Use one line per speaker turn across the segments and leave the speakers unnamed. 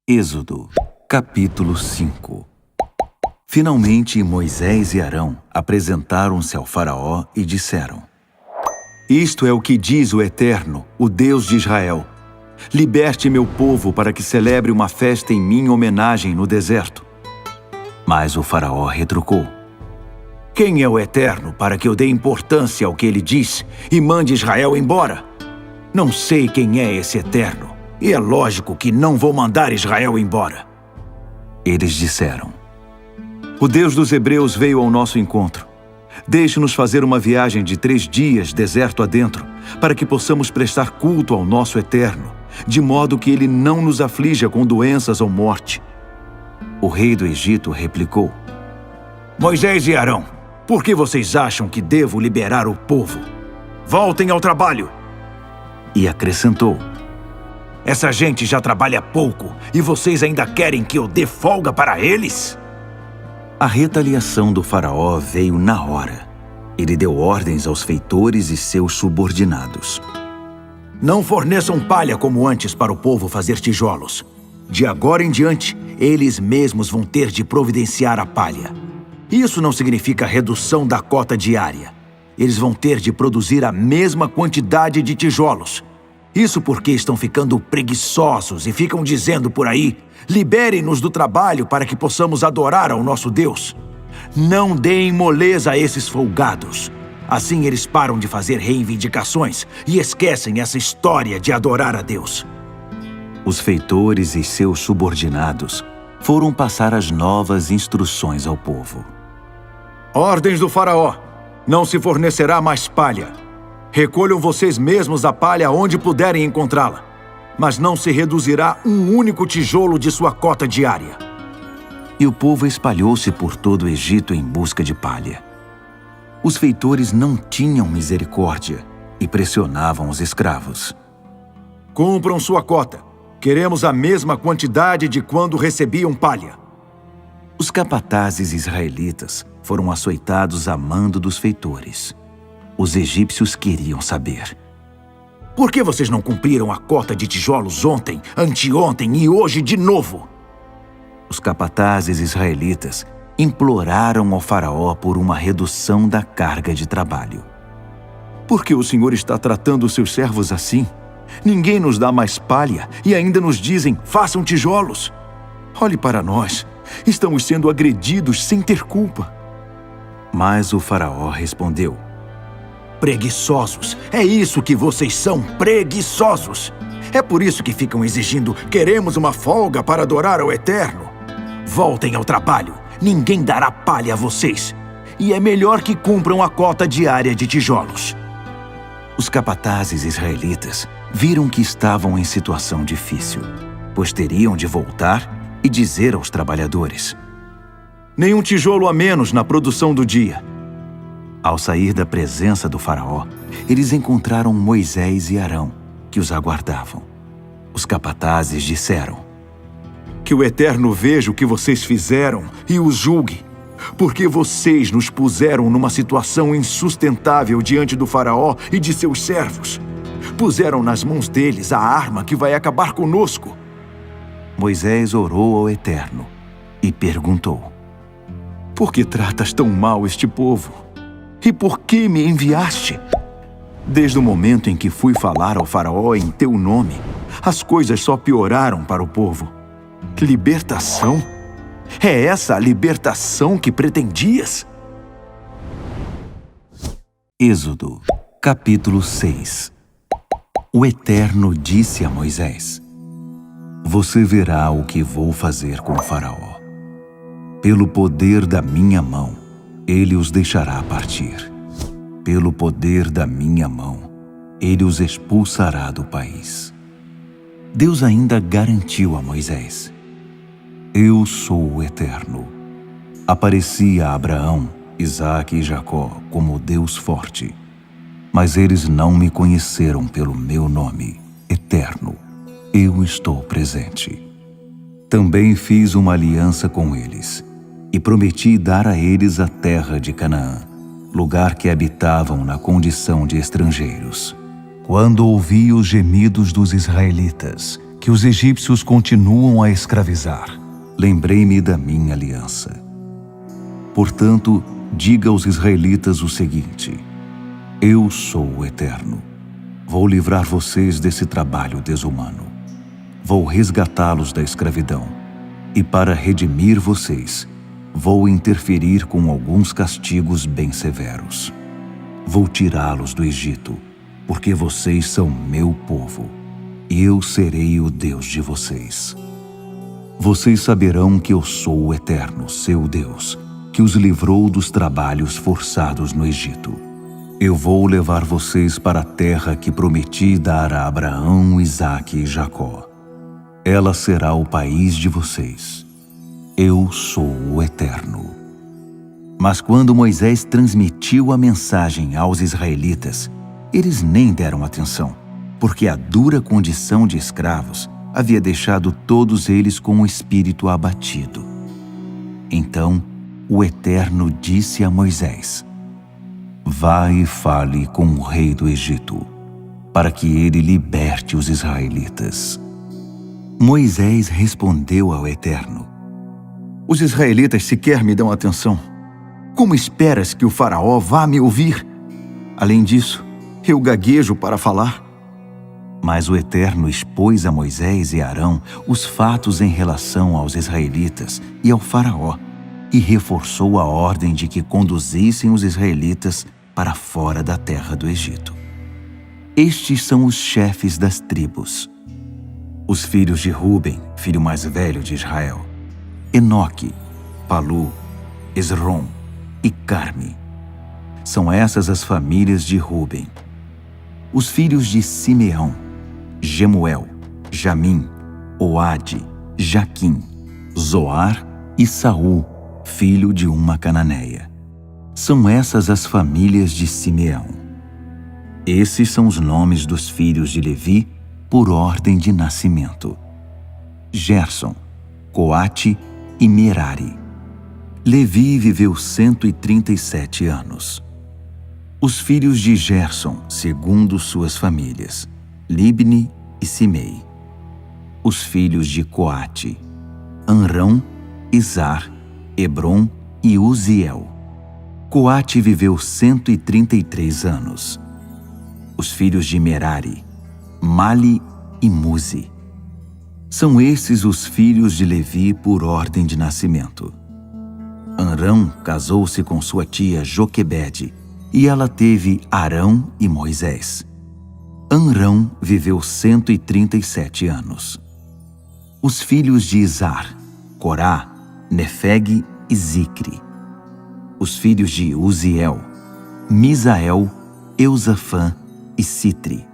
Êxodo, capítulo 5. Finalmente Moisés e Arão apresentaram-se ao faraó e disseram: Isto é o que diz o Eterno, o Deus de Israel. Liberte meu povo para que celebre uma festa em minha homenagem no deserto. Mas o faraó retrucou: Quem é o Eterno para que eu dê importância ao que ele diz e mande Israel embora? Não sei quem é esse Eterno, e é lógico que não vou mandar Israel embora. Eles disseram: O Deus dos Hebreus veio ao nosso encontro. Deixe-nos fazer uma viagem de 3 dias deserto adentro, para que possamos prestar culto ao nosso Eterno, de modo que ele não nos aflija com doenças ou morte. O rei do Egito replicou: Moisés e Arão, por que vocês acham que devo liberar o povo? Voltem ao trabalho! E acrescentou: Essa gente já trabalha pouco e vocês ainda querem que eu dê folga para eles? A retaliação do faraó veio na hora. Ele deu ordens aos feitores e seus subordinados: Não forneçam palha como antes para o povo fazer tijolos. De agora em diante, eles mesmos vão ter de providenciar a palha. Isso não significa redução da cota diária. Eles vão ter de produzir a mesma quantidade de tijolos. Isso porque estão ficando preguiçosos e ficam dizendo por aí: Liberem-nos do trabalho para que possamos adorar ao nosso Deus. Não deem moleza a esses folgados. Assim eles param de fazer reivindicações e esquecem essa história de adorar a Deus. Os feitores e seus subordinados foram passar as novas instruções ao povo. Ordens do faraó: não se fornecerá mais palha. Recolham vocês mesmos a palha onde puderem encontrá-la, mas não se reduzirá um único tijolo de sua cota diária. E o povo espalhou-se por todo o Egito em busca de palha. Os feitores não tinham misericórdia e pressionavam os escravos. Cumpram sua cota. Queremos a mesma quantidade de quando recebiam palha. Os capatazes israelitas foram açoitados a mando dos feitores. Os egípcios queriam saber: Por que vocês não cumpriram a cota de tijolos ontem, anteontem e hoje de novo? Os capatazes israelitas imploraram ao faraó por uma redução da carga de trabalho. Por que o Senhor está tratando os seus servos assim? Ninguém nos dá mais palha e ainda nos dizem: façam tijolos. Olhe para nós, estamos sendo agredidos sem ter culpa. Mas o faraó respondeu: Preguiçosos, é isso que vocês são, preguiçosos. É por isso que ficam exigindo: queremos uma folga para adorar ao Eterno. Voltem ao trabalho, ninguém dará palha a vocês. E é melhor que cumpram a cota diária de tijolos. Os capatazes israelitas viram que estavam em situação difícil, pois teriam de voltar e dizer aos trabalhadores: Nenhum tijolo a menos na produção do dia. Ao sair da presença do faraó, eles encontraram Moisés e Arão, que os aguardavam. Os capatazes disseram: Que o Eterno veja o que vocês fizeram e os julgue, porque vocês nos puseram numa situação insustentável diante do faraó e de seus servos. Puseram nas mãos deles a arma que vai acabar conosco. Moisés orou ao Eterno e perguntou: Por que tratas tão mal este povo? E por que me enviaste? Desde o momento em que fui falar ao faraó em teu nome, as coisas só pioraram para o povo. Libertação? É essa a libertação que pretendias? Êxodo, capítulo 6. O Eterno disse a Moisés: Você verá o que vou fazer com o faraó. Pelo poder da minha mão, ele os deixará partir. Pelo poder da minha mão, ele os expulsará do país. Deus ainda garantiu a Moisés: Eu sou o Eterno. Apareci a Abraão, Isaque e Jacó como Deus forte, mas eles não me conheceram pelo meu nome, Eterno. Eu estou presente. Também fiz uma aliança com eles e prometi dar a eles a terra de Canaã, lugar que habitavam na condição de estrangeiros. Quando ouvi os gemidos dos israelitas, que os egípcios continuam a escravizar, lembrei-me da minha aliança. Portanto, diga aos israelitas o seguinte: eu sou o Eterno. Vou livrar vocês desse trabalho desumano. Vou resgatá-los da escravidão. E para redimir vocês, vou interferir com alguns castigos bem severos. Vou tirá-los do Egito, porque vocês são meu povo, e eu serei o Deus de vocês. Vocês saberão que eu sou o Eterno, seu Deus, que os livrou dos trabalhos forçados no Egito. Eu vou levar vocês para a terra que prometi dar a Abraão, Isaque e Jacó. Ela será o país de vocês. Eu sou o Eterno. Mas quando Moisés transmitiu a mensagem aos israelitas, eles nem deram atenção, porque a dura condição de escravos havia deixado todos eles com o espírito abatido. Então, o Eterno disse a Moisés: vá e fale com o rei do Egito, para que ele liberte os israelitas. Moisés respondeu ao Eterno: os israelitas sequer me dão atenção. Como esperas que o faraó vá me ouvir? Além disso, eu gaguejo para falar. Mas o Eterno expôs a Moisés e Arão os fatos em relação aos israelitas e ao faraó, e reforçou a ordem de que conduzissem os israelitas para fora da terra do Egito. Estes são os chefes das tribos. Os filhos de Ruben, filho mais velho de Israel: Enoque, Palu, Esrom e Carme. São essas as famílias de Ruben. Os filhos de Simeão: Gemuel, Jamim, Oade, Jaquim, Zoar e Saul, filho de uma cananeia. São essas as famílias de Simeão. Esses são os nomes dos filhos de Levi por ordem de nascimento: Gerson, Coate e Merari. Levi viveu 137 anos. Os filhos de Gerson, segundo suas famílias: Libni e Simei. Os filhos de Coate: Amrão, Izar, Hebron e Uziel. Coate viveu 133 anos. Os filhos de Merari: Mali e Muzi. São esses os filhos de Levi por ordem de nascimento. Amrão casou-se com sua tia Joquebede, e ela teve Arão e Moisés. Amrão viveu 137 anos. Os filhos de Izar: Corá, Nefeg e Zicre. Os filhos de Uziel: Misael, Eusafã e Citri.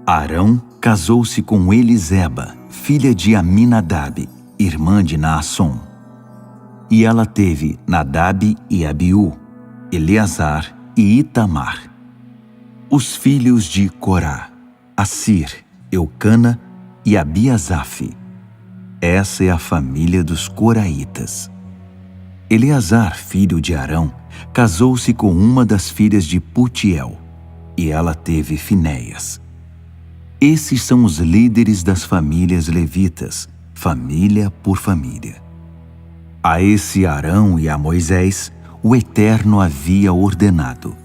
Arão casou-se com Eliseba, filha de Aminadab, irmã de Naasson. E ela teve Nadab e Abiú, Eleazar e Itamar. Os filhos de Corá: Assir, Eucana e Abiasaf. Essa é a família dos coraitas. Eleazar, filho de Arão, casou-se com uma das filhas de Putiel, e ela teve Finéias. Esses são os líderes das famílias levitas, família por família. A esse Arão e a Moisés, o Eterno havia ordenado: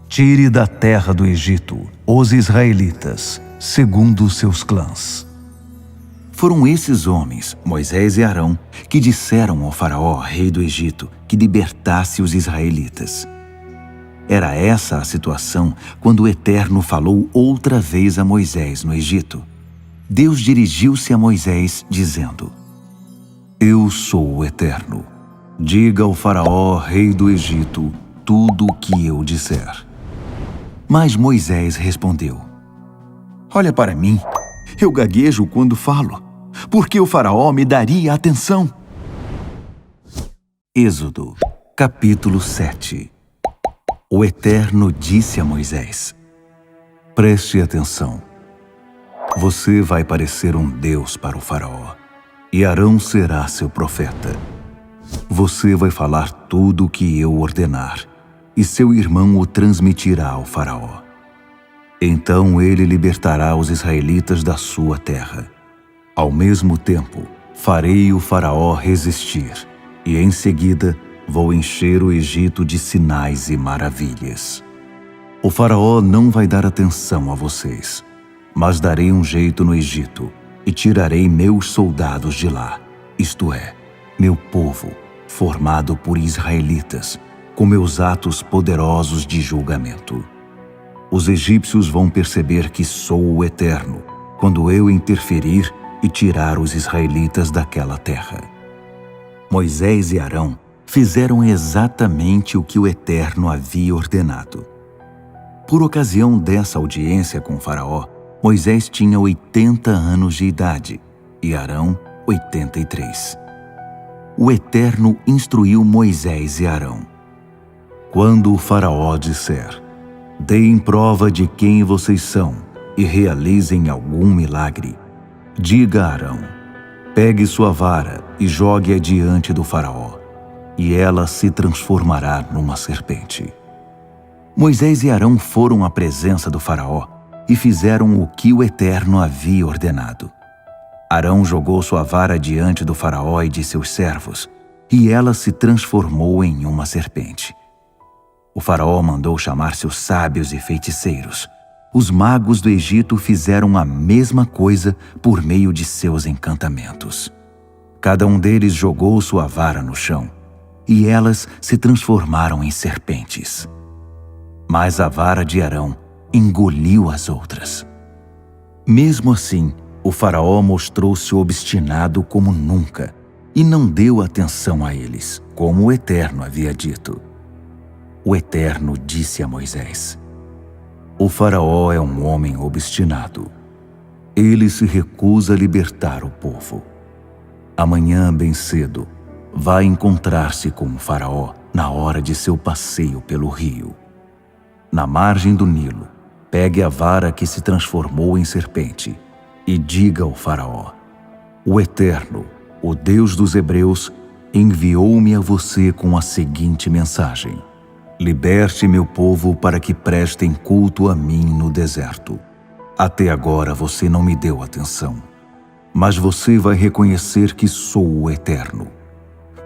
tire da terra do Egito os israelitas, segundo seus clãs. Foram esses homens, Moisés e Arão, que disseram ao faraó, rei do Egito, que libertasse os israelitas. Era essa a situação quando o Eterno falou outra vez a Moisés no Egito. Deus dirigiu-se a Moisés, dizendo: eu sou o Eterno. Diga ao faraó, rei do Egito, tudo o que eu disser. Mas Moisés respondeu: olha para mim, eu gaguejo quando falo. Por que o faraó me daria atenção? Êxodo, capítulo 7. O Eterno disse a Moisés: preste atenção. Você vai parecer um Deus para o faraó, e Arão será seu profeta. Você vai falar tudo o que eu ordenar, e seu irmão o transmitirá ao faraó. Então ele libertará os israelitas da sua terra. Ao mesmo tempo, farei o faraó resistir, e em seguida vou encher o Egito de sinais e maravilhas. O faraó não vai dar atenção a vocês, mas darei um jeito no Egito e tirarei meus soldados de lá, isto é, meu povo, formado por israelitas, com meus atos poderosos de julgamento. Os egípcios vão perceber que sou o Eterno, quando eu interferir e tirar os israelitas daquela terra. Moisés e Arão fizeram exatamente o que o Eterno havia ordenado. Por ocasião dessa audiência com o faraó, Moisés tinha 80 anos de idade e Arão 83. O Eterno instruiu Moisés e Arão. Quando o faraó disser: deem prova de quem vocês são e realizem algum milagre, diga a Arão: pegue sua vara e jogue-a diante do faraó, e ela se transformará numa serpente. Moisés e Arão foram à presença do faraó e fizeram o que o Eterno havia ordenado. Arão jogou sua vara diante do faraó e de seus servos, e ela se transformou em uma serpente. O faraó mandou chamar seus sábios e feiticeiros. Os magos do Egito fizeram a mesma coisa por meio de seus encantamentos. Cada um deles jogou sua vara no chão, e elas se transformaram em serpentes. Mas a vara de Arão engoliu as outras. Mesmo assim, o faraó mostrou-se obstinado como nunca e não deu atenção a eles, como o Eterno havia dito. O Eterno disse a Moisés: o faraó é um homem obstinado. Ele se recusa a libertar o povo. Amanhã, bem cedo, vai encontrar-se com o faraó na hora de seu passeio pelo rio. Na margem do Nilo, pegue a vara que se transformou em serpente e diga ao faraó: o Eterno, o Deus dos Hebreus, enviou-me a você com a seguinte mensagem: liberte meu povo para que prestem culto a mim no deserto. Até agora você não me deu atenção, mas você vai reconhecer que sou o Eterno.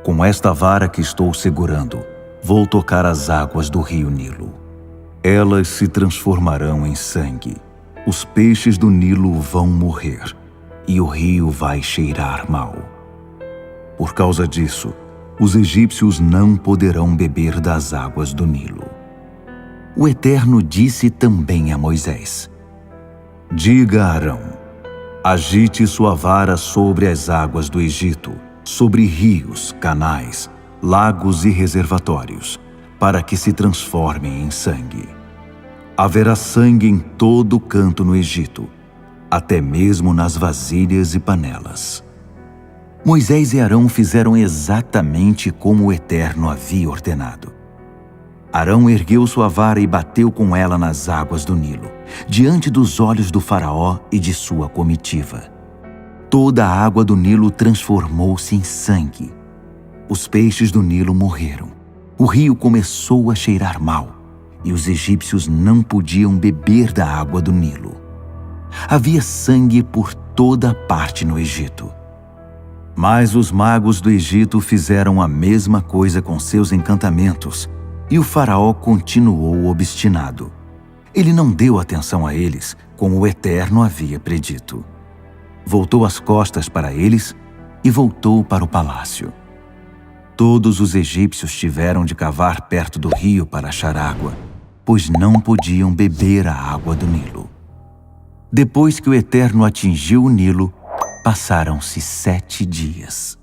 Com esta vara que estou segurando, vou tocar as águas do rio Nilo. Elas se transformarão em sangue. Os peixes do Nilo vão morrer e o rio vai cheirar mal. Por causa disso, os egípcios não poderão beber das águas do Nilo. O Eterno disse também a Moisés: diga a Arão: agite sua vara sobre as águas do Egito, sobre rios, canais, lagos e reservatórios, para que se transformem em sangue. Haverá sangue em todo o canto no Egito, até mesmo nas vasilhas e panelas. Moisés e Arão fizeram exatamente como o Eterno havia ordenado. Arão ergueu sua vara e bateu com ela nas águas do Nilo, diante dos olhos do faraó e de sua comitiva. Toda a água do Nilo transformou-se em sangue. Os peixes do Nilo morreram. O rio começou a cheirar mal, e os egípcios não podiam beber da água do Nilo. Havia sangue por toda parte no Egito. Mas os magos do Egito fizeram a mesma coisa com seus encantamentos, e o faraó continuou obstinado. Ele não deu atenção a eles, como o Eterno havia predito. Voltou as costas para eles e voltou para o palácio. Todos os egípcios tiveram de cavar perto do rio para achar água, pois não podiam beber a água do Nilo. Depois que o Eterno atingiu o Nilo, passaram-se 7 dias.